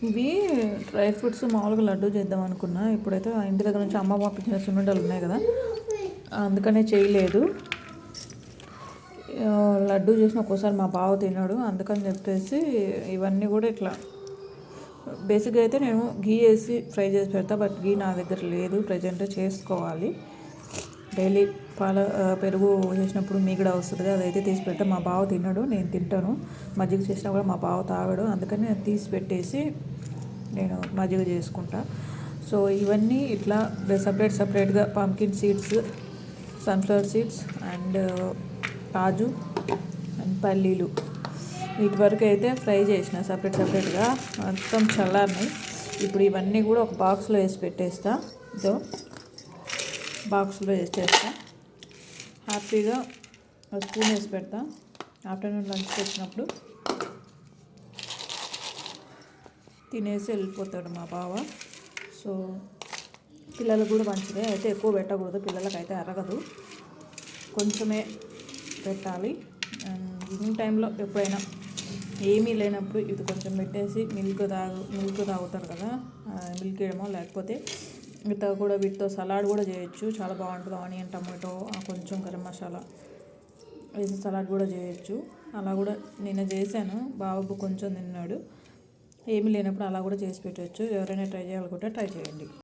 ఇవి dry fruits మామూలుగా లడ్డు చేద్దాం అనుకున్నా. ఇప్పుడైతే ఇంటి దగ్గర నుంచి అమ్మ పంపించిన సున్నుండలు ఉన్నాయి కదా, అందుకనే చేయలేదు. లడ్డు చేసిన ఒక్కోసారి మా బావ తిన్నాడు, అందుకని చెప్పేసి ఇవన్నీ కూడా ఇట్లా బేసిక్గా అయితే నేను గీ వేసి ఫ్రై చేసి పెడతా. బట్ గీ నా దగ్గర లేదు ప్రజెంట్, చేసుకోవాలి. డైలీ పెరుగు చేసినప్పుడు మీగడ వస్తుంది, అదైతే తీసి పెడతా. మా బావ తిన్నాడు, నేను తింటాను. మజ్జిగ చేసినా కూడా మా బావ తాగాడు, అందుకని నేను తీసి పెట్టేసి నేను మజ్జిగ చేసుకుంటా. సో ఇవన్నీ ఇట్లా సపరేట్గా pumpkin seeds, sunflower seeds and kaju and పల్లీలు, వీటి వరకు అయితే ఫ్రై చేసిన సపరేట్గా మొత్తం చల్లారినాయి. ఇప్పుడు ఇవన్నీ కూడా ఒక బాక్స్లో వేసి పెట్టేస్తా. ఇదో బాక్స్లో వేసేస్తా. హ్యాపీగా స్పూన్ వేసి పెడతా. ఆఫ్టర్నూన్ లంచ్ వచ్చినప్పుడు తినేసి వెళ్ళిపోతాడు మా బావ. సో పిల్లలకు కూడా మంచిదే, అయితే ఎక్కువ పెట్టకూడదు, పిల్లలకైతే అరగదు, కొంచెమే పెట్టాలి. ఈవినింగ్ టైంలో ఎప్పుడైనా ఏమీ లేనప్పుడు ఇది కొంచెం పెట్టేసి మిల్క్ తాగుతారు కదా, మిల్క్ వేయడమో లేకపోతే మిగతా కూడా వీటితో సలాడ్ కూడా చేయొచ్చు, చాలా బాగుంటుంది. ఆనియన్, టమాటో, కొంచెం గరం మసాలా వేసి సలాడ్ కూడా చేయొచ్చు. అలా కూడా నిన్న చేశాను, బాబు కొంచెం తిన్నాడు. ఏమీ లేనప్పుడు అలా కూడా చేసి పెట్టవచ్చు. ఎవరైనా ట్రై చేయాలనుకుంటే ట్రై చేయండి.